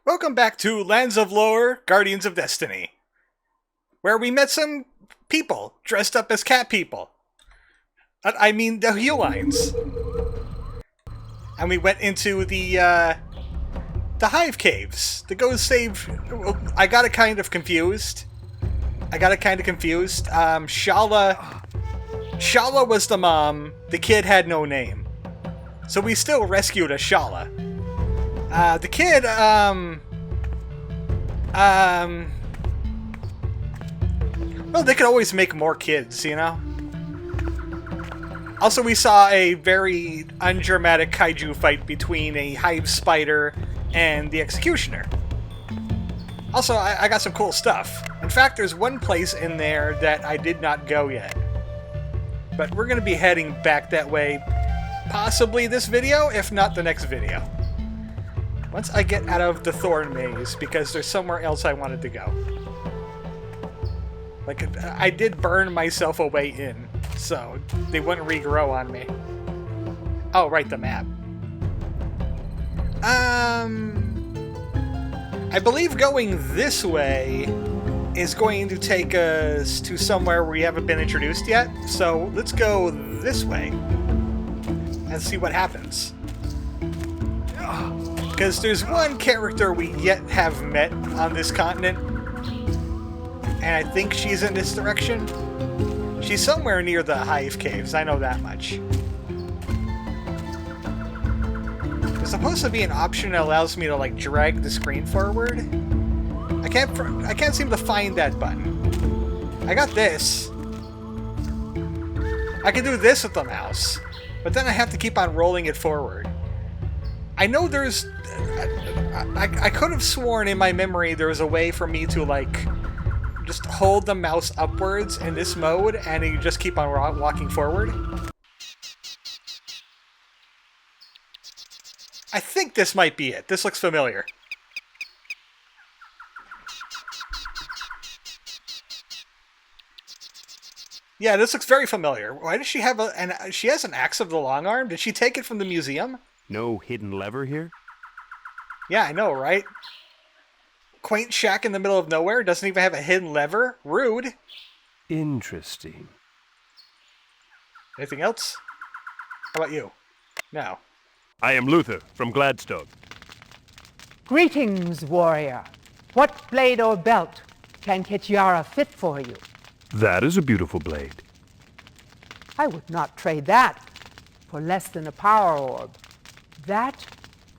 Welcome back to Lands of Lore, Guardians of Destiny, where we met some people dressed up as cat people. I mean, the Helines. And we went into the Hive Caves to go save... I got it kind of confused. Shala was the mom. The kid had no name. So we still rescued a Shala. The kid, well, they could always make more kids, you know? Also, we saw a very undramatic kaiju fight between a hive spider and the executioner. Also, I got some cool stuff. In fact, there's one place in there that I did not go yet. But we're going to be heading back that way, possibly this video, if not the next video. Once I get out of the Thorn Maze, because there's somewhere else I wanted to go. Like, I did burn myself a way in, so they wouldn't regrow on me. Oh, right, the map. I believe going this way is going to take us to somewhere we haven't been introduced yet, so let's go this way and see what happens. Because there's one character we yet have met on this continent, and I think she's in this direction. She's somewhere near the Hive Caves, I know that much. There's supposed to be an option that allows me to, like, drag the screen forward. I can't seem to find that button. I got this. I can do this with the mouse, but then I have to keep on rolling it forward. I know there's... I could have sworn in my memory there was a way for me to, like, just hold the mouse upwards in this mode, and you just keep on walking forward. I think this might be it. This looks familiar. Yeah, this looks very familiar. Why does she have she has an axe of the long arm? Did she take it from the museum? No hidden lever here? Yeah, I know, right? Quaint shack in the middle of nowhere, doesn't even have a hidden lever. Rude. Interesting. Anything else? How about you? No. I am Luther from Gladstone. Greetings, warrior. What blade or belt can Kitiara fit for you? That is a beautiful blade. I would not trade that for less than a power orb. That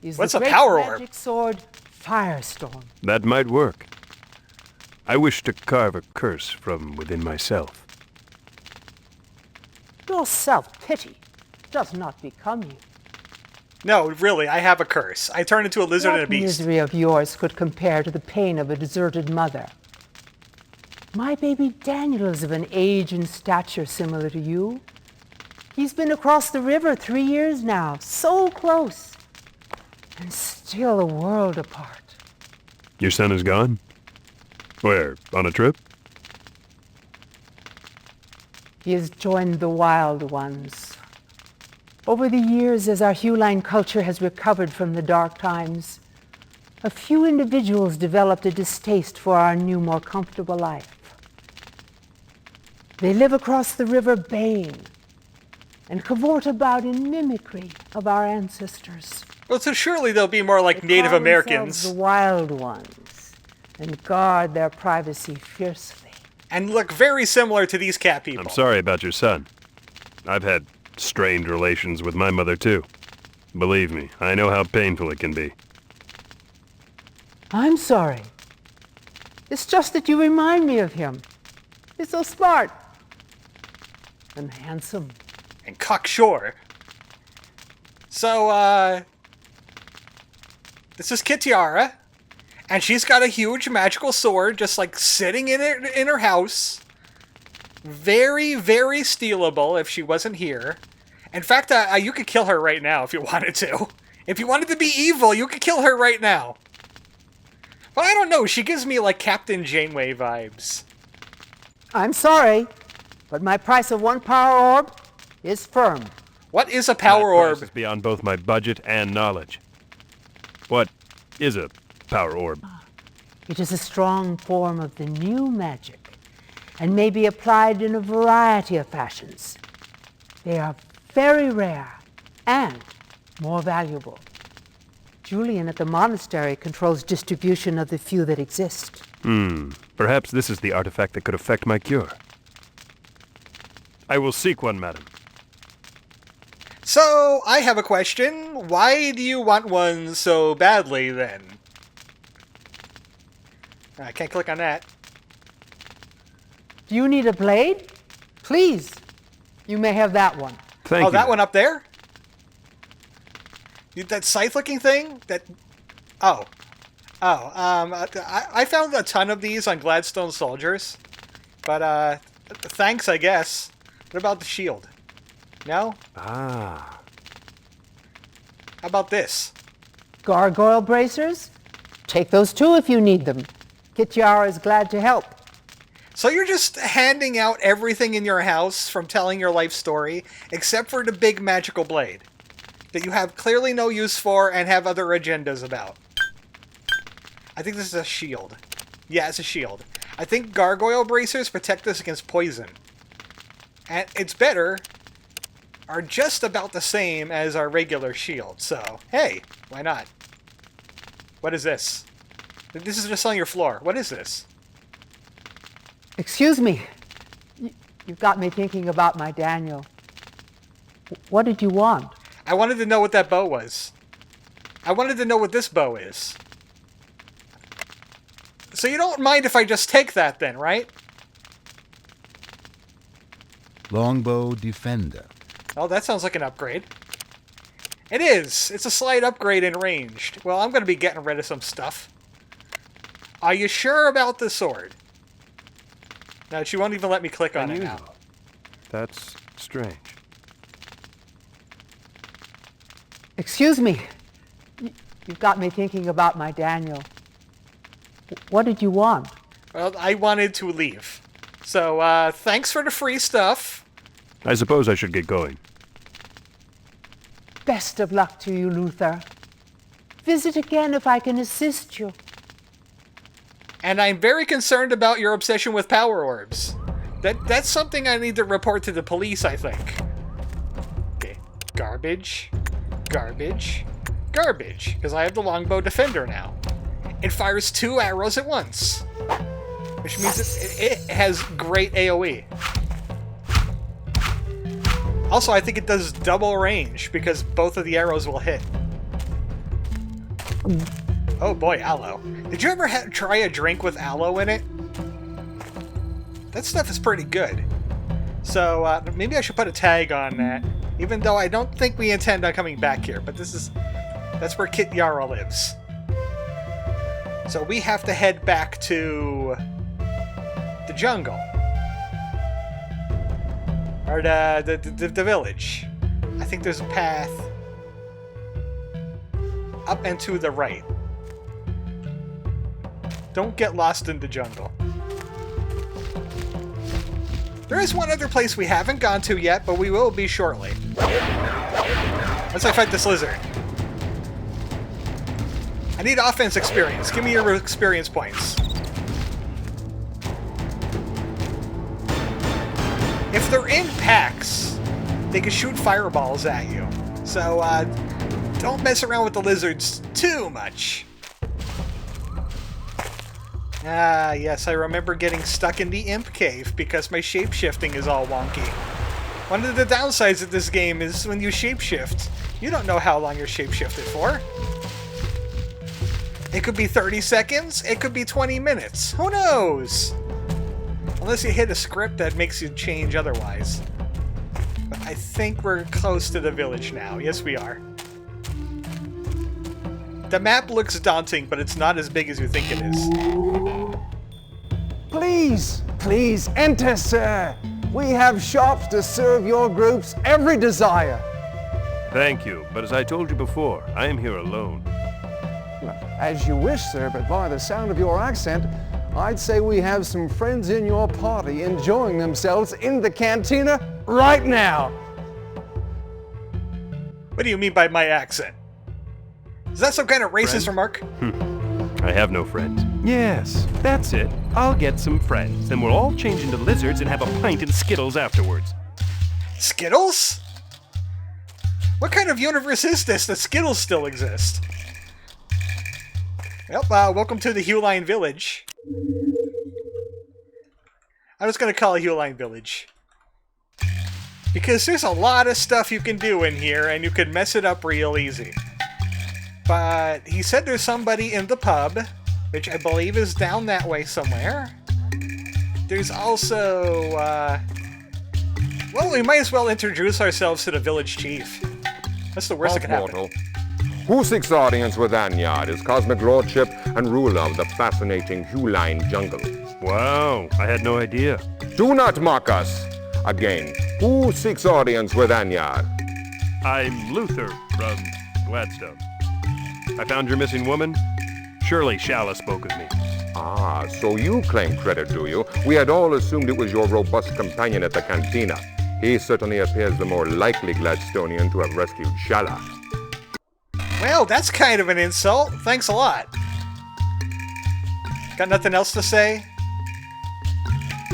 is What's the a great power orb? magic sword, Firestorm. That might work. I wish to carve a curse from within myself. Your self-pity does not become you. No, really, I have a curse. I turn into a lizard and a What beast. misery of yours could compare to the pain of a deserted mother? My baby Daniel is of an age and stature similar to you. He's been across the river 3 years now, so close, and still a world apart. Your son is gone? Where, on a trip? He has joined the wild ones. Over the years, as our Huline culture has recovered from the dark times, a few individuals developed a distaste for our new, more comfortable life. They live across the river baying and cavort about in mimicry of our ancestors. Well, so surely they'll be more like They Native call Americans. themselves the wild ones and guard their privacy fiercely. And look very similar to these cat people. I'm sorry about your son. I've had strained relations with my mother, too. Believe me, I know how painful it can be. I'm sorry. It's just that you remind me of him. He's so smart and handsome. And cocksure. So, this is Kitiara, and she's got a huge magical sword just, like, sitting in her house. Very, very stealable if she wasn't here. In fact, you could kill her right now if you wanted to. If you wanted to be evil, you could kill her right now. But I don't know, she gives me, like, Captain Janeway vibes. I'm sorry, but my price of one power orb is firm. What is a power That price orb? is beyond both my budget and knowledge. What is a power orb. It is a strong form of the new magic and may be applied in a variety of fashions. They are very rare and more valuable. Julian at the monastery controls distribution of the few that exist. Perhaps this is the artifact that could affect my cure. I will seek one, madam. So, I have a question. Why do you want one so badly, then? I can't click on that. Do you need a blade? Please, you may have that one. Thank you. Oh, that one up there? That scythe-looking thing? That... Oh. I found a ton of these on Gladstone Soldiers. But, thanks, I guess. What about the shield? No? Ah. How about this? Gargoyle bracers? Take those too if you need them. Kitiara is glad to help. So you're just handing out everything in your house from telling your life story, except for the big magical blade that you have clearly no use for and have other agendas about. I think this is a shield. Yeah, it's a shield. I think gargoyle bracers protect us against poison. And it's better, are just about the same as our regular shield. So, hey, why not? What is this? This is just on your floor. What is this? Excuse me. You've got me thinking about my Daniel. What did you want? I wanted to know what that bow was. I wanted to know what this bow is. So you don't mind if I just take that then, right? Longbow Defender. Oh, that sounds like an upgrade. It is. It's a slight upgrade in ranged. Well, I'm going to be getting rid of some stuff. Are you sure about the sword? No, she won't even let me click on it now. Unusual. That's strange. Excuse me. You've got me thinking about my Daniel. What did you want? Well, I wanted to leave. So, thanks for the free stuff. I suppose I should get going. Best of luck to you, Luther. Visit again if I can assist you. And I'm very concerned about your obsession with power orbs. That's something I need to report to the police, I think. Okay. Garbage. Garbage. Garbage. Because I have the longbow defender now. It fires 2 arrows at once. Which means it has great AoE. Also, I think it does double range because both of the arrows will hit. Oh boy, aloe. Did you ever try a drink with aloe in it? That stuff is pretty good. So, maybe I should put a tag on that. Even though I don't think we intend on coming back here. But that's where Kit Yara lives. So we have to head back to the jungle. Or the village. I think there's a path up and to the right. Don't get lost in the jungle. There is one other place we haven't gone to yet, but we will be shortly. Once I fight this lizard. I need offense experience. Give me your experience points. If they're in packs, they can shoot fireballs at you. So, don't mess around with the lizards too much. Ah, yes, I remember getting stuck in the imp cave because my shapeshifting is all wonky. One of the downsides of this game is when you shapeshift, you don't know how long you're shapeshifted for. It could be 30 seconds, it could be 20 minutes, who knows? Unless you hit a script that makes you change otherwise. But I think we're close to the village now, yes we are. The map looks daunting, but it's not as big as you think it is. Please, please enter, sir. We have shops to serve your group's every desire. Thank you, but as I told you before, I am here alone. As you wish, sir, but by the sound of your accent, I'd say we have some friends in your party enjoying themselves in the cantina right now. What do you mean by my accent? Is that some kind of racist remark? I I have no friends. Yes, that's it. I'll get some friends. Then we'll all change into lizards and have a pint and Skittles afterwards. Skittles? What kind of universe is this that Skittles still exist? Yep, welcome to the Hewline Village. I'm just gonna call it Hewline Village. Because there's a lot of stuff you can do in here, and you can mess it up real easy. But he said there's somebody in the pub, which I believe is down that way somewhere. There's also, well, we might as well introduce ourselves to the village chief. That's the worst that could happen. Mortal. Who seeks audience with Anyard, his cosmic lordship and ruler of the fascinating Hewline jungle? Wow, I had no idea. Do not mock us. Again, who seeks audience with Anyard? I'm Luther from Gladstone. I found your missing woman. Surely Shala spoke with me. Ah, so you claim credit, do you? We had all assumed it was your robust companion at the cantina. He certainly appears the more likely Gladstonian to have rescued Shala. Well, that's kind of an insult. Thanks a lot. Got nothing else to say?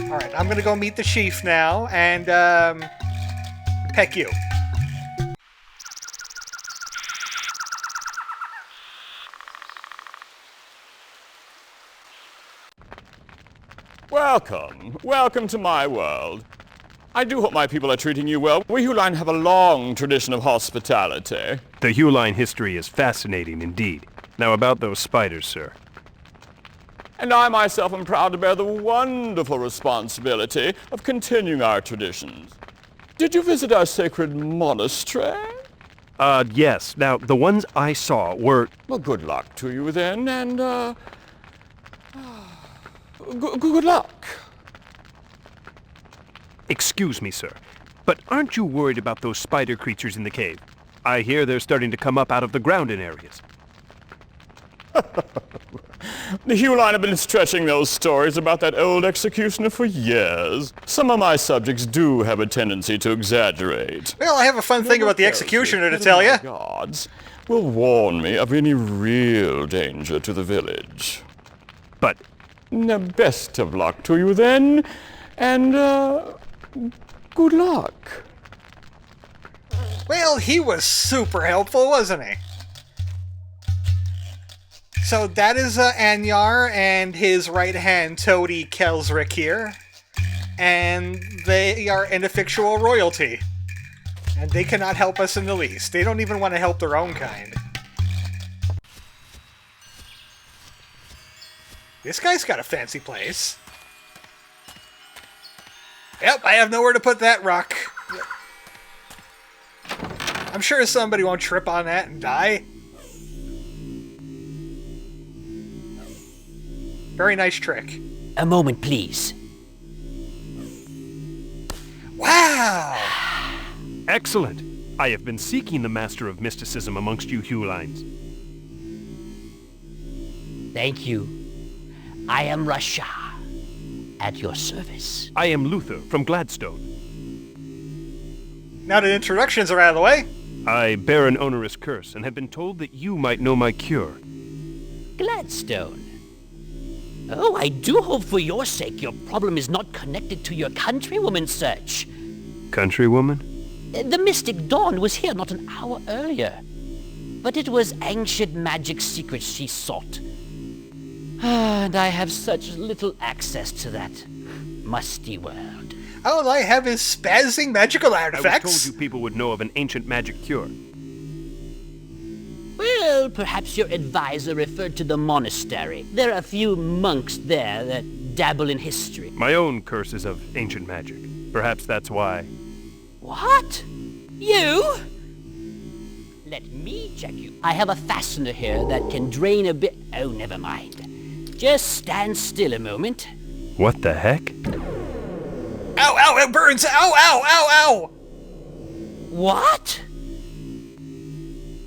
Alright, I'm gonna go meet the chief now, and, peck you. Welcome to my world. I do hope my people are treating you well. We Hewline have a long tradition of hospitality. The Hewline history is fascinating indeed. Now about those spiders, sir. And I myself am proud to bear the wonderful responsibility of continuing our traditions. Did you visit our sacred monastery? Yes. Now, the ones I saw were... Well, good luck to you then, and, good luck. Excuse me, sir, but aren't you worried about those spider creatures in the cave? I hear they're starting to come up out of the ground in areas. The Hewline have been stretching those stories about that old executioner for years. Some of my subjects do have a tendency to exaggerate. Well, I have a fun thing about the executioner to tell you. Gods will warn me of any real danger to the village. But... Now, best of luck to you then, and, good luck. Well, he was super helpful, wasn't he? So that is Anyar and his right-hand toady Kelsric here. And they are ineffectual royalty. And they cannot help us in the least. They don't even want to help their own kind. This guy's got a fancy place. Yep, I have nowhere to put that rock. I'm sure somebody won't trip on that and die. Very nice trick. A moment, please. Wow! Excellent! I have been seeking the Master of Mysticism amongst you Hewlines. Thank you. I am Rasha, at your service. I am Luther from Gladstone. Now that introductions are out of the way. I bear an onerous curse and have been told that you might know my cure. Gladstone. Oh, I do hope for your sake your problem is not connected to your countrywoman search. Countrywoman? The mystic Dawn was here not an hour earlier. But it was ancient magic secrets she sought. And I have such little access to that musty world. All I have is spazzing magical I artifacts. was told you people would know of an ancient magic cure. Well, perhaps your advisor referred to the monastery. There are a few monks there that dabble in history. My own curse is of ancient magic. Perhaps that's why. What? You? Let me check you. I have a fastener here that can drain a bit... Oh, never mind. Just stand still a moment. What the heck? Ow, ow, it burns! Ow, ow, ow, ow! What?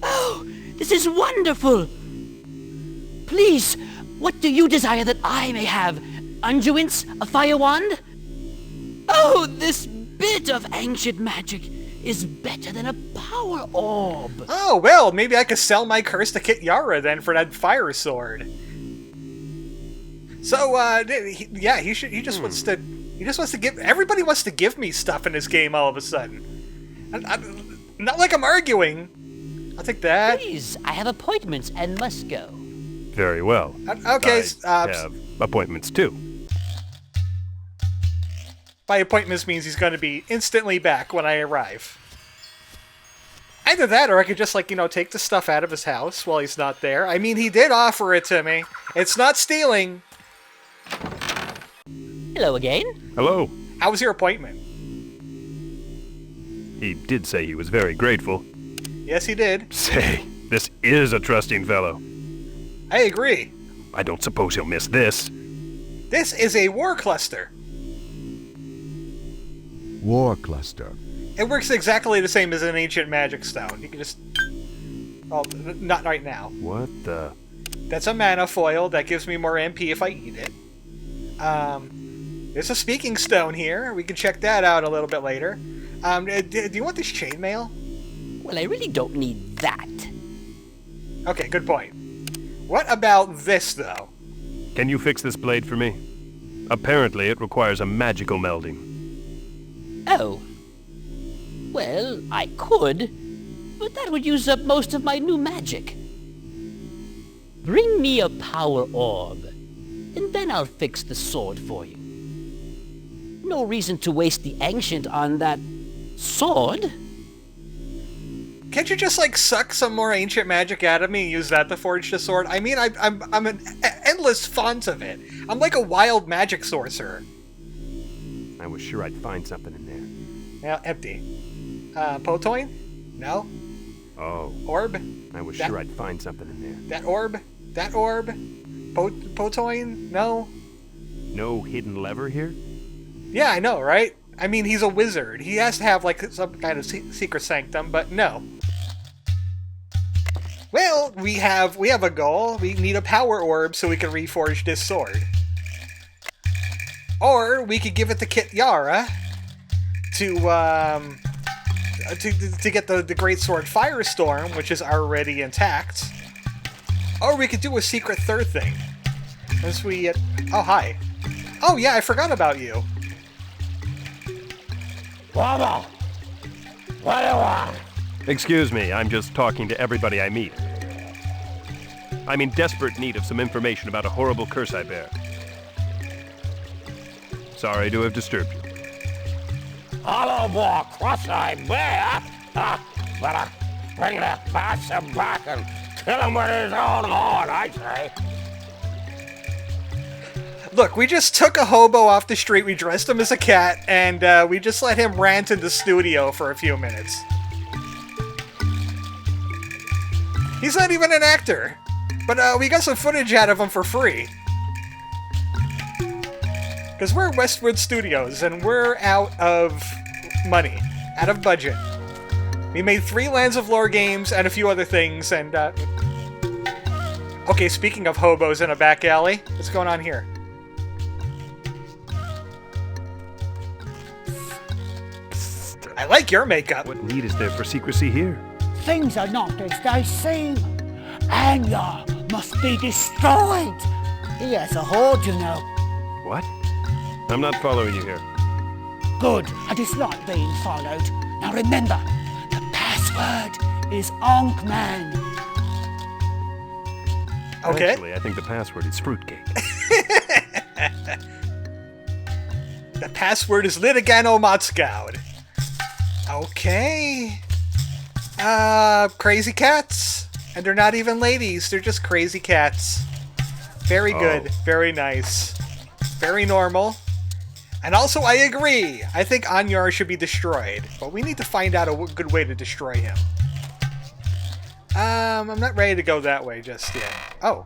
Oh, this is wonderful! Please, what do you desire that I may have? Unguents? A fire wand? Oh, this bit of ancient magic is better than a power orb. Oh, well, maybe I could sell my curse to Kit Yara then for that fire sword. So, he just wants to give, everybody wants to give me stuff in this game all of a sudden. Not like I'm arguing. I'll take that. Please, I have appointments and must go. Very well. Okay, I have appointments too. by appointments means he's going to be instantly back when I arrive. Either that, or I could just, like, take the stuff out of his house while he's not there. I mean, he did offer it to me. It's not stealing. Hello again. Hello. How was your appointment? He did say he was very grateful. Yes, he did. Say, this is a trusting fellow. I agree. I don't suppose he'll miss this. This is a war cluster. War cluster. It works exactly the same as an ancient magic stone. You can just... Oh, not right now. What the... That's a mana foil that gives me more MP if I eat it. There's a speaking stone here. We can check that out a little bit later. Do you want this chainmail? Well, I really don't need that. Okay, good point. What about this, though? Can you fix this blade for me? Apparently it requires a magical melding. Oh. Well, I could, but that would use up most of my new magic. Bring me a power orb, and then I'll fix the sword for you. No reason to waste the ancient on that sword. Can't you just, like, suck some more ancient magic out of me and use that to forge the sword? I mean, I'm an endless font of it. I'm like a wild magic sorcerer. I was sure I'd find something in there. Yeah, empty. Potoin? No? Oh. Orb? I was sure I'd find something in there. That orb? That orb? Potoin? No? No hidden lever here? Yeah, I know, right? I mean, he's a wizard. He has to have, like, some kind of secret sanctum, but no. Well, we have a goal. We need a power orb so we can reforge this sword. Or we could give it to Kit Yara to get the great sword Firestorm, which is already intact. Or we could do a secret third thing. As we oh, hi. Oh yeah, I forgot about you. What do you want? Excuse me, I'm just talking to everybody I meet. I'm in desperate need of some information about a horrible curse I bear. Sorry to have disturbed you. Hello, boy, cross I bear. Better bring that bastard back and kill him with his own horn, I say. Look, we just took a hobo off the street, we dressed him as a cat, and we just let him rant in the studio for a few minutes. He's not even an actor, but we got some footage out of him for free. Because we're Westwood Studios, and we're out of money, out of budget. We made 3 Lands of Lore games and a few other things, and okay, speaking of hobos in a back alley, what's going on here? I like your makeup. What need is there for secrecy here? Things are not as they seem. Anya must be destroyed. He has a hoard, you know. What? I'm not following you here. Good, and it's not being followed. Now remember, the password is Onkman. Okay. Actually, I think the password is fruitcake. The password is Litigano Motscoud. Okay. Crazy cats. And they're not even ladies, they're just crazy cats. Very good, very nice. Very normal. And also, I agree. I think Anyar should be destroyed. But we need to find out a good way to destroy him. I'm not ready to go that way just yet. Oh.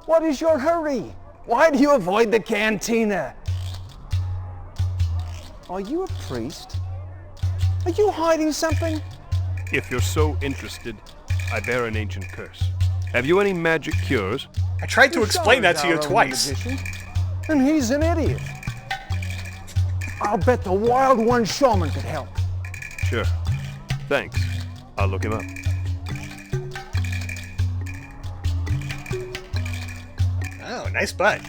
What is your hurry? Why do you avoid the cantina? Are you a priest? Are you hiding something? If you're so interested, I bear an ancient curse. Have you any magic cures? I tried to explain that to you twice. And he's an idiot. I'll bet the Wild One Shaman could help. Sure. Thanks. I'll look him up. Oh, nice butt.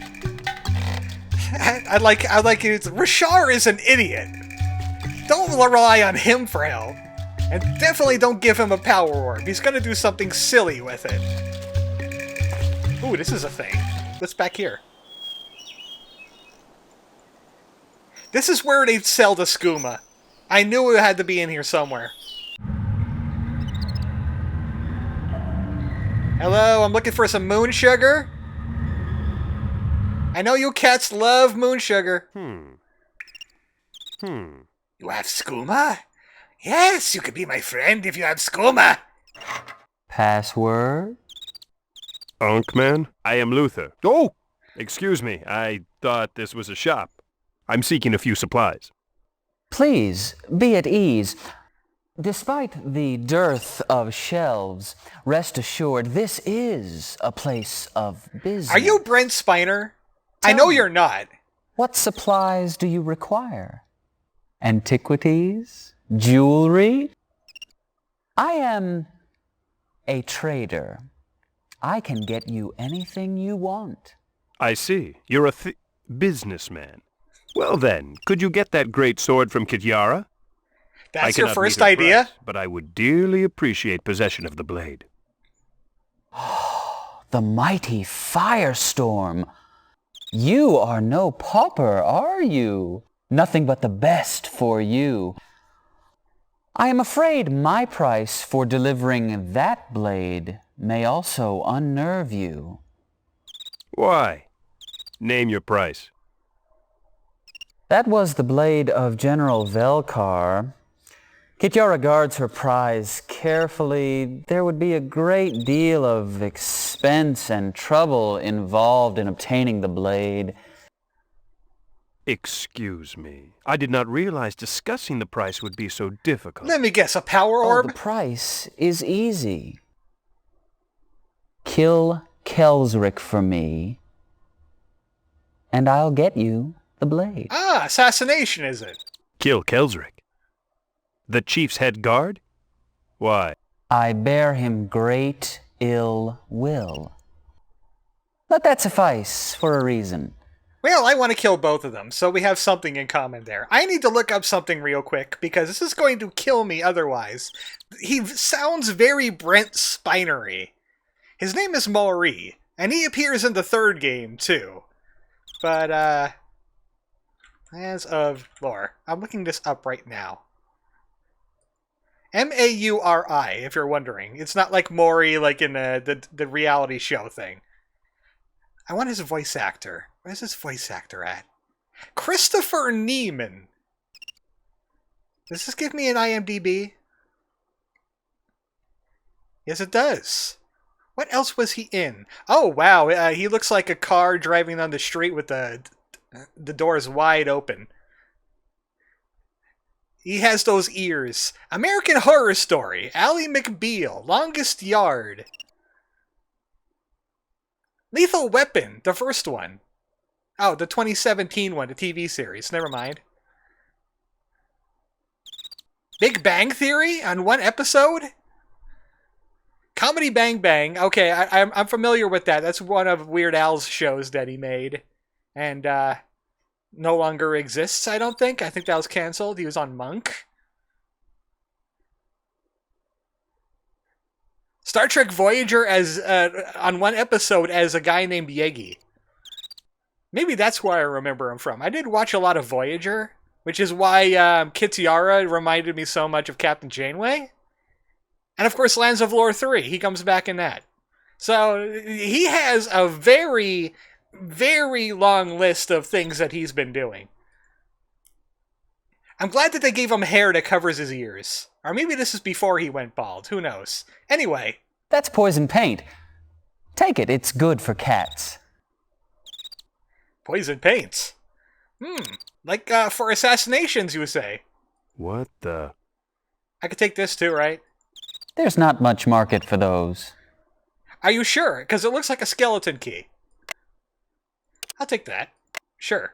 I like it. Rashar is an idiot. Don't rely on him for help. And definitely don't give him a power orb. He's gonna do something silly with it. Ooh, this is a thing. What's back here? This is where they sell the skooma. I knew it had to be in here somewhere. Hello, I'm looking for some moon sugar. I know you cats love moon sugar. You have skooma? Yes, you could be my friend if you have skooma. Password? Ankh-Man, I am Luther. Oh! Excuse me, I thought this was a shop. I'm seeking a few supplies. Please, be at ease. Despite the dearth of shelves, rest assured this is a place of business. Are you Brent Spiner? I know you're not. What supplies do you require? Antiquities? Jewelry? I am a trader. I can get you anything you want. I see. You're a businessman. Well then, could you get that great sword from Kityara? That's your first idea? Price, but I would dearly appreciate possession of the blade. The mighty Firestorm. You are no pauper, are you? Nothing but the best for you. I am afraid my price for delivering that blade may also unnerve you. Why? Name your price. That was the blade of General Velkar. Kityara guards her prize carefully. There would be a great deal of expense and trouble involved in obtaining the blade. Excuse me. I did not realize discussing the price would be so difficult. Let me guess, a power orb? The price is easy. Kill Kelsric for me, and I'll get you the blade. Ah, assassination, is it? Kill Kelsric? The chief's head guard? Why? I bear him great ill will. Let that suffice for a reason. Well, I want to kill both of them, so we have something in common there. I need to look up something real quick, because this is going to kill me otherwise. He sounds very Brent Spinery. His name is Maury, and he appears in the third game, too. But, as of lore, I'm looking this up right now. M-A-U-R-I, if you're wondering. It's not like Maury, like in the reality show thing. I want his voice actor. Where's his voice actor at? Christopher Neiman. Does this give me an IMDb? Yes, it does. What else was he in? Oh, wow. He looks like a car driving down the street with the doors wide open. He has those ears. American Horror Story. Ally McBeal. Longest Yard. Lethal Weapon. The first one. Oh, the 2017 one. The TV series. Never mind. Big Bang Theory on one episode? Comedy Bang Bang. Okay, I'm familiar with that. That's one of Weird Al's shows that he made. And, no longer exists, I don't think. I think that was canceled. He was on Monk. Star Trek Voyager as on one episode as a guy named Yegi. Maybe that's where I remember him from. I did watch a lot of Voyager, which is why Kityara reminded me so much of Captain Janeway. And of course, Lands of Lore 3. He comes back in that. So he has a very, very long list of things that he's been doing. I'm glad that they gave him hair that covers his ears. Or maybe this is before he went bald. Who knows? Anyway. That's poison paint. Take it. It's good for cats. Poison paints? Like for assassinations, you would say. What the? I could take this too, right? There's not much market for those. Are you sure? Because it looks like a skeleton key. I'll take that. Sure.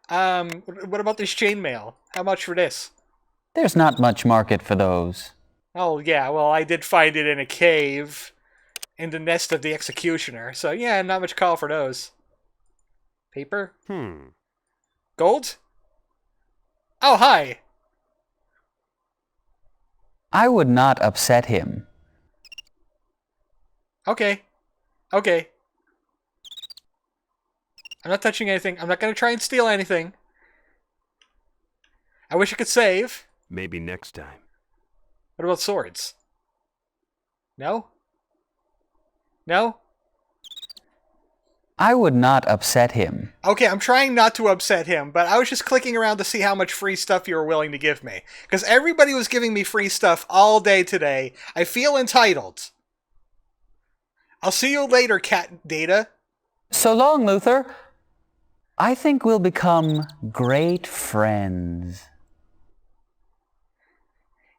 What about this chainmail? How much for this? There's not much market for those. Oh, yeah, well, I did find it in a cave in the nest of the executioner. So, yeah, not much call for those. Paper? Gold? Oh, hi. I would not upset him. Okay. Okay. I'm not touching anything. I'm not going to try and steal anything. I wish I could save. Maybe next time. What about swords? No? No? I would not upset him. Okay, I'm trying not to upset him, but I was just clicking around to see how much free stuff you were willing to give me. Because everybody was giving me free stuff all day today. I feel entitled. I'll see you later, Cat Data. So long, Luther. I think we'll become great friends.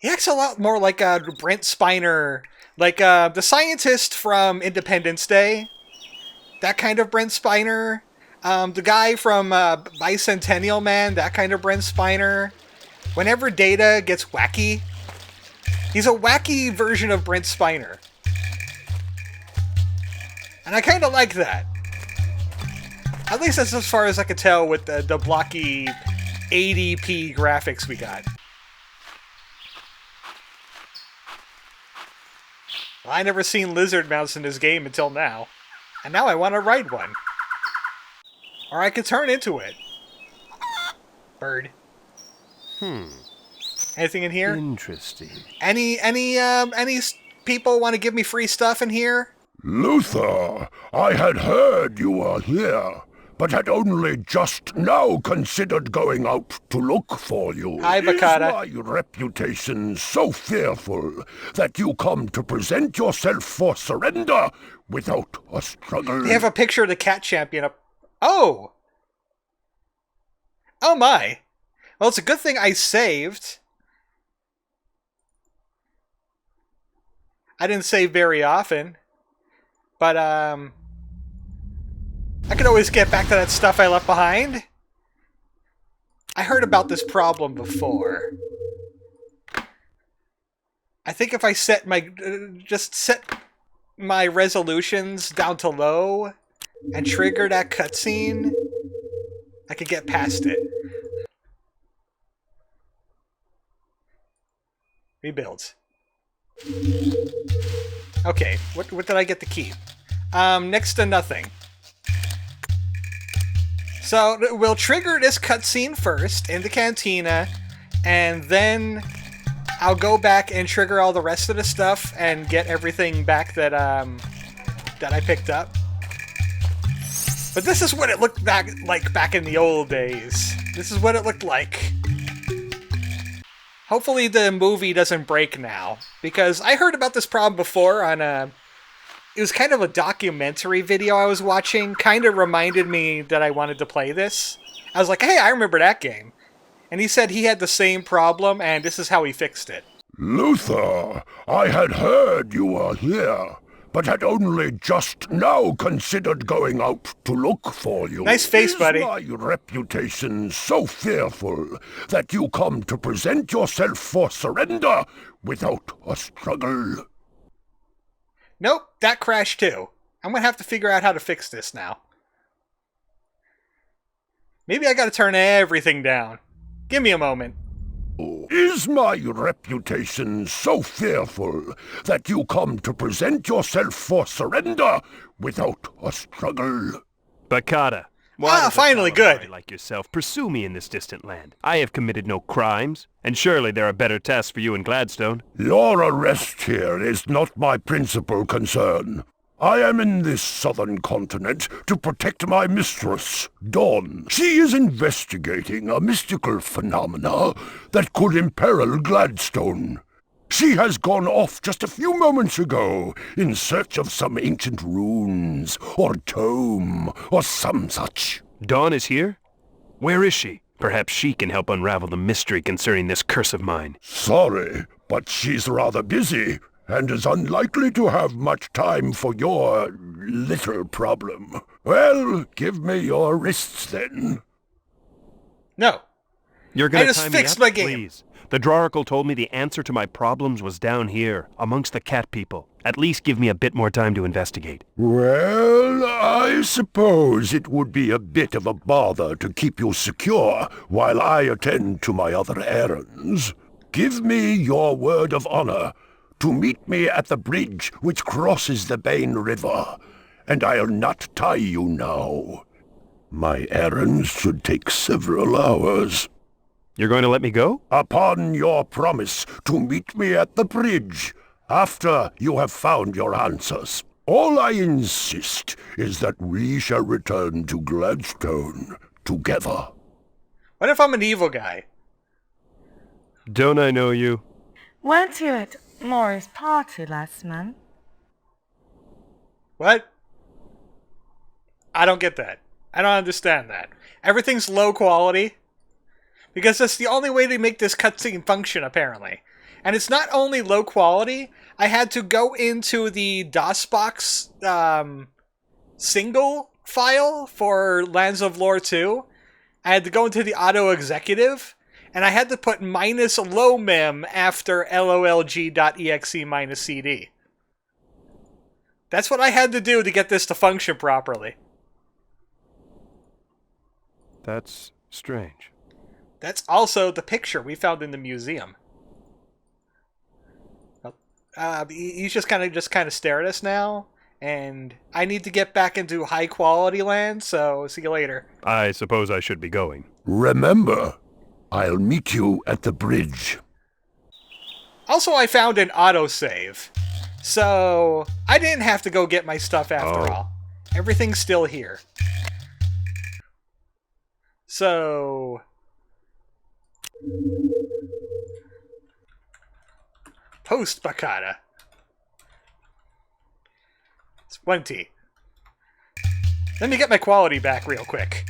He acts a lot more like Brent Spiner, like the scientist from Independence Day. That kind of Brent Spiner. The guy from Bicentennial Man, that kind of Brent Spiner. Whenever Data gets wacky, he's a wacky version of Brent Spiner. And I kind of like that. At least that's as far as I could tell with the blocky 80p graphics we got. Well, I never seen lizard mounts in this game until now. And now I want to ride one. Or I could turn into it. Bird. Anything in here? Interesting. Any people want to give me free stuff in here? Luther, I had heard you were here, but had only just now considered going out to look for you. Hi, Bakata. Is my reputation so fearful that you come to present yourself for surrender without a struggle? They have a picture of the cat champion up. Oh! Oh my! Well, it's a good thing I saved. I didn't save very often. But, I could always get back to that stuff I left behind. I heard about this problem before. I think if I set my... just set my resolutions down to low and trigger that cutscene, I could get past it. Rebuild. Okay, what did I get to keep? Next to nothing. So, we'll trigger this cutscene first in the cantina, and then I'll go back and trigger all the rest of the stuff and get everything back that that I picked up. But this is what it looked like back in the old days. This is what it looked like. Hopefully the movie doesn't break now, because I heard about this problem before on it was kind of a documentary video I was watching, kind of reminded me that I wanted to play this. I was like, hey, I remember that game. And he said he had the same problem, and this is how he fixed it. Luther, I had heard you were here, but had only just now considered going out to look for you. Nice face, buddy. Is my reputation so fearful that you come to present yourself for surrender without a struggle? Nope, that crashed too. I'm gonna have to figure out how to fix this now. Maybe I gotta turn everything down. Give me a moment. Is my reputation so fearful that you come to present yourself for surrender without a struggle? Bakata. Why does a finally, fellow good. like yourself pursue me in this distant land? I have committed no crimes, and surely there are better tasks for you in Gladstone. Your arrest here is not my principal concern. I am in this southern continent to protect my mistress, Dawn. She is investigating a mystical phenomena that could imperil Gladstone. She has gone off just a few moments ago in search of some ancient runes, or tome, or some such. Dawn is here? Where is she? Perhaps she can help unravel the mystery concerning this curse of mine. Sorry, but she's rather busy, and is unlikely to have much time for your little problem. Well, give me your wrists then. No. You're gonna I just tie me fixed up? my game. Please. The Drawracle told me the answer to my problems was down here, amongst the cat people. At least give me a bit more time to investigate. Well, I suppose it would be a bit of a bother to keep you secure while I attend to my other errands. Give me your word of honor to meet me at the bridge which crosses the Bane River, and I'll not tie you now. My errands should take several hours. You're going to let me go? Upon your promise to meet me at the bridge, after you have found your answers. All I insist is that we shall return to Gladstone together. What if I'm an evil guy? Don't I know you? Weren't you at Maury's party last month? What? I don't get that. I don't understand that. Everything's low quality. Because that's the only way to make this cutscene function, apparently. And it's not only low quality, I had to go into the DOSBox single file for Lands of Lore 2. I had to go into the auto executive, and I had to put minus low mem after lolg.exe minus cd. That's what I had to do to get this to function properly. That's strange. That's also the picture we found in the museum. He's just kind of stare at us now, and I need to get back into high quality land, so see you later. I suppose I should be going. Remember, I'll meet you at the bridge. Also, I found an autosave, so I didn't have to go get my stuff after all. Everything's still here. So... Post Bacata. It's 20. Let me get my quality back real quick.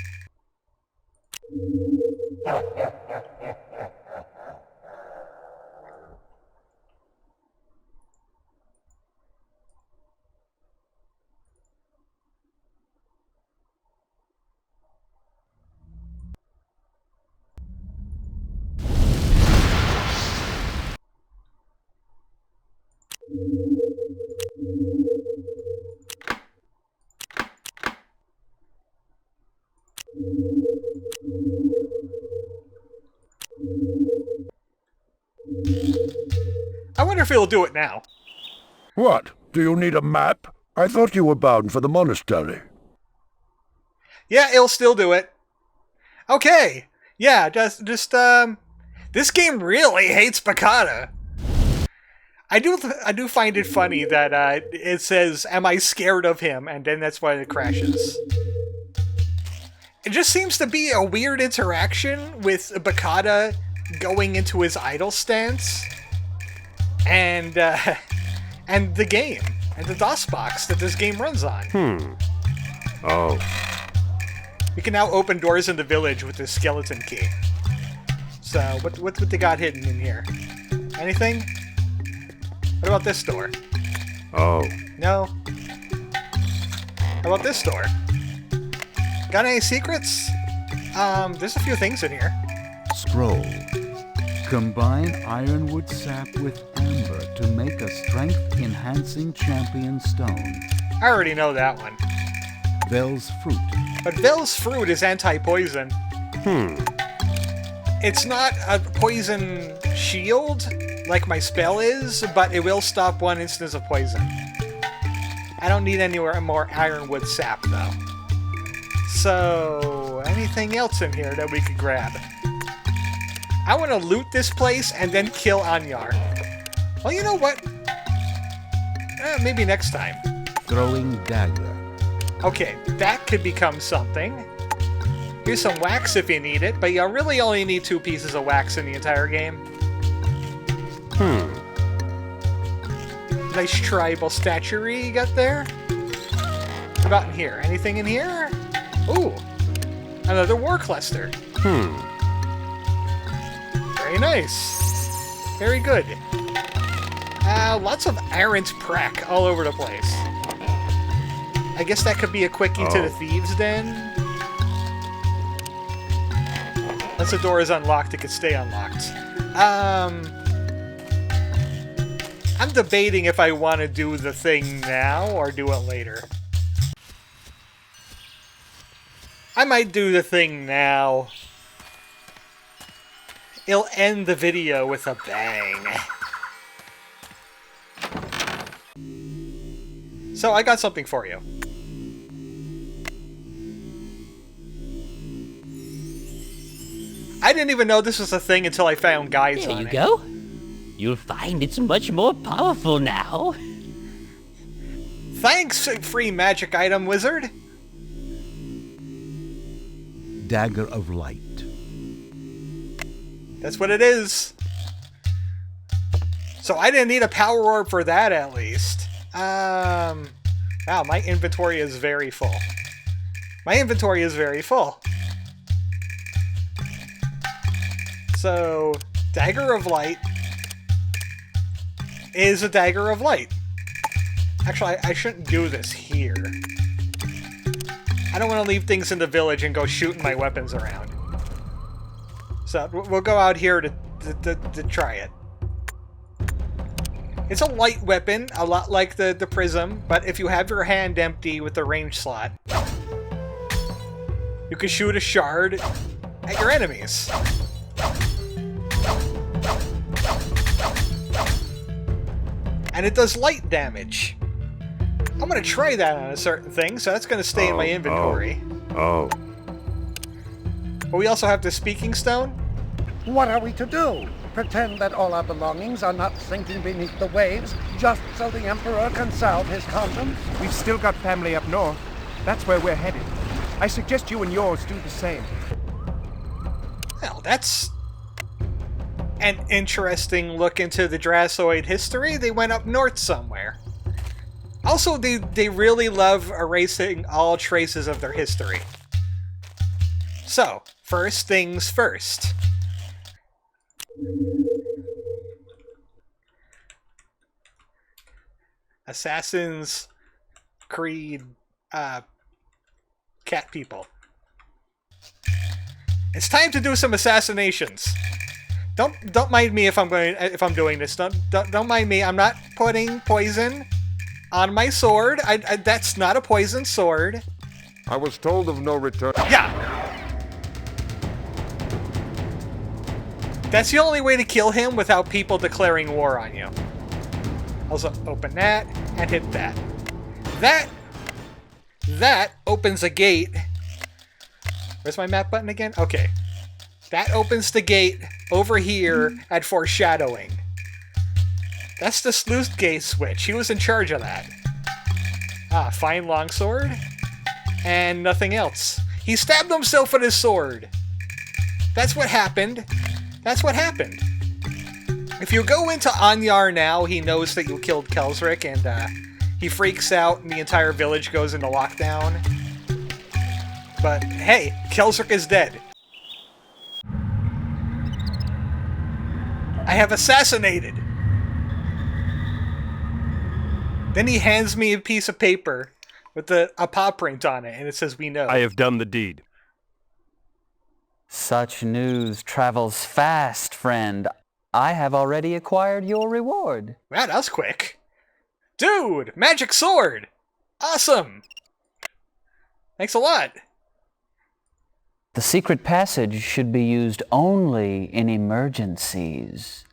I wonder if he'll do it now. What? Do you need a map? I thought you were bound for the monastery. Yeah, he'll still do it. Okay. Yeah, just this game really hates Bacata. I do find it funny that it says, "Am I scared of him?" and then that's why it crashes. It just seems to be a weird interaction with Bacata going into his idle stance, and the game, and the DOSBox that this game runs on. Oh. We can now open doors in the village with this skeleton key. So, what they got hidden in here? Anything? What about this door? Oh. No. How about this door? Got any secrets? There's a few things in here. Scroll. Combine ironwood sap with amber to make a strength-enhancing champion stone. I already know that one. Vel's fruit. But Vel's fruit is anti-poison. It's not a poison shield, like my spell is, but it will stop one instance of poison. I don't need any more ironwood sap, though. So, anything else in here that we could grab? I want to loot this place and then kill Anyar. Well, you know what? Maybe next time. Throwing dagger. Okay, that could become something. Here's some wax if you need it, but you really only need 2 pieces of wax in the entire game. Nice tribal statuary you got there. What about in here? Anything in here? Ooh, another war cluster. Very nice. Very good. Lots of errant prac all over the place. I guess that could be a quickie to the thieves' den. Once the door is unlocked, it can stay unlocked. I'm debating if I want to do the thing now or do it later. I might do the thing now. It'll end the video with a bang. So I got something for you. I didn't even know this was a thing until I found guides on it. There you go. You'll find it's much more powerful now. Thanks, free magic item wizard. Dagger of Light. That's what it is. So I didn't need a power orb for that, at least. Wow, my inventory is very full. My inventory is very full. So, Dagger of Light is a Dagger of Light. Actually, I shouldn't do this here. I don't want to leave things in the village and go shooting my weapons around. So, we'll go out here to try it. It's a light weapon, a lot like the prism, but if you have your hand empty with the range slot, you can shoot a shard at your enemies. And it does light damage. I'm going to try that on a certain thing, so that's going to stay in my inventory. But we also have the Speaking Stone. What are we to do? Pretend that all our belongings are not sinking beneath the waves just so the Emperor can salve his conscience? We've still got family up north. That's where we're headed. I suggest you and yours do the same. Well, that's an interesting look into the Dracoid history. They went up north somewhere. Also, they really love erasing all traces of their history. So, first things first. Assassin's Creed cat people. It's time to do some assassinations. Don't mind me if I'm doing this. Don't mind me. I'm not putting poison on my sword. That's not a poison sword. I was told of no return. Yeah. That's the only way to kill him without people declaring war on you. Also, open that and hit that. That opens a gate. Where's my map button again? Okay. That opens the gate over here at Foreshadowing. That's the sluice gate switch. He was in charge of that. Fine longsword. And nothing else. He stabbed himself with his sword. That's what happened. That's what happened. If you go into Anyar now, he knows that you killed Kelsric, and he freaks out, and the entire village goes into lockdown. But hey, Kelsric is dead. I have assassinated. Then he hands me a piece of paper with a paw print on it, and it says, "We know." I have done the deed. Such news travels fast, friend. I have already acquired your reward. Wow, that was quick. Dude, magic sword! Awesome! Thanks a lot. The secret passage should be used only in emergencies.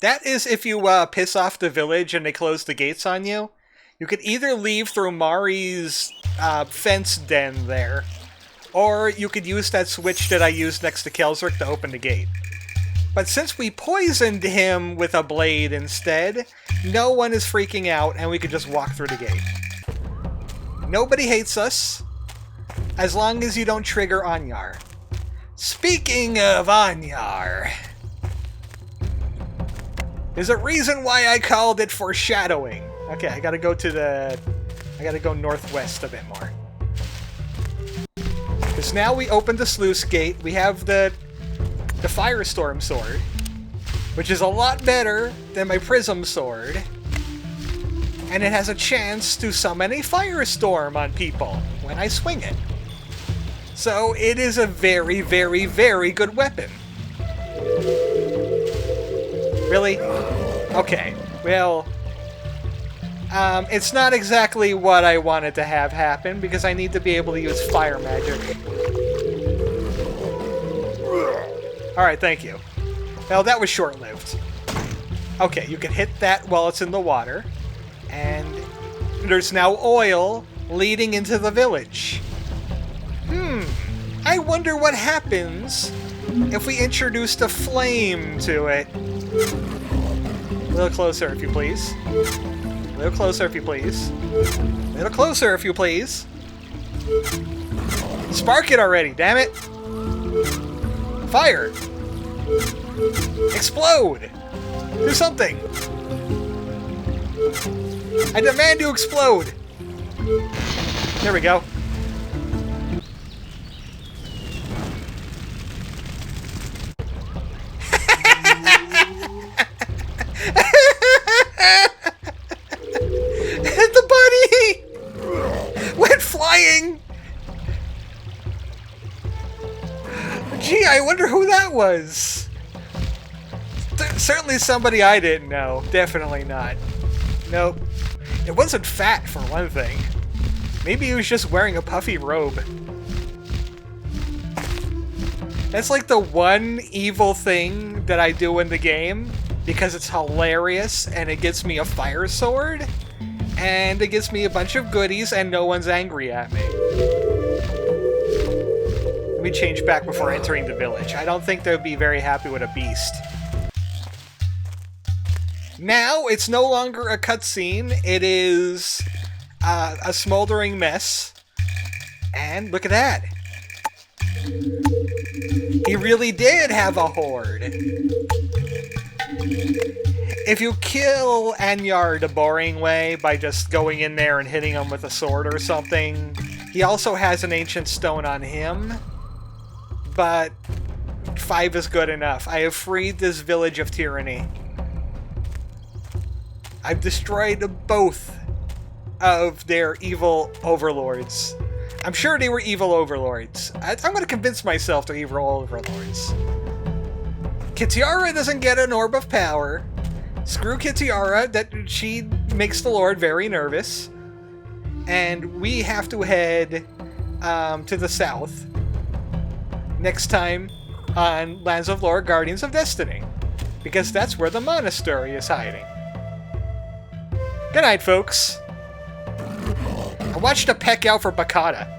That is if you piss off the village and they close the gates on you. You could either leave through Mari's fence den there, or you could use that switch that I used next to Kelsric to open the gate. But since we poisoned him with a blade instead, no one is freaking out and we could just walk through the gate. Nobody hates us, as long as you don't trigger Anyar. Speaking of Anyar, there's a reason why I called it Foreshadowing. Okay, I gotta go northwest a bit more. Because now we open the sluice gate, we have the Firestorm sword, which is a lot better than my Prism sword, and it has a chance to summon a Firestorm on people when I swing it. So it is a very, very, very good weapon. Really? Okay, well... it's not exactly what I wanted to have happen, because I need to be able to use fire magic. Alright, thank you. Well, that was short-lived. Okay, you can hit that while it's in the water. And there's now oil leading into the village. I wonder what happens if we introduced a flame to it. A little closer, if you please. A little closer, if you please. A little closer, if you please. Spark it already, damn it! Fire! Explode! Do something! I demand you explode! There we go. The bunny went flying! Gee, I wonder who that was. Certainly somebody I didn't know. Definitely not. Nope. It wasn't fat, for one thing. Maybe he was just wearing a puffy robe. That's like the one evil thing that I do in the game, because it's hilarious and it gets me a fire sword, and it gets me a bunch of goodies and no one's angry at me. Let me change back before entering the village. I don't think they would be very happy with a beast. Now, it's no longer a cutscene, it is a smoldering mess. And look at that. He really did have a horde. If you kill Anyar the boring way by just going in there and hitting him with a sword or something, he also has an ancient stone on him, but 5 is good enough. I have freed this village of tyranny. I've destroyed both of their evil overlords. I'm sure they were evil overlords. I'm going to convince myself they're evil overlords. Kitiara doesn't get an orb of power. Screw Kitiara, that she makes the Lord very nervous. And we have to head to the south next time on Lands of Lore, Guardians of Destiny, because that's where the monastery is hiding. Good night, folks. I watched a peck out for Bakata.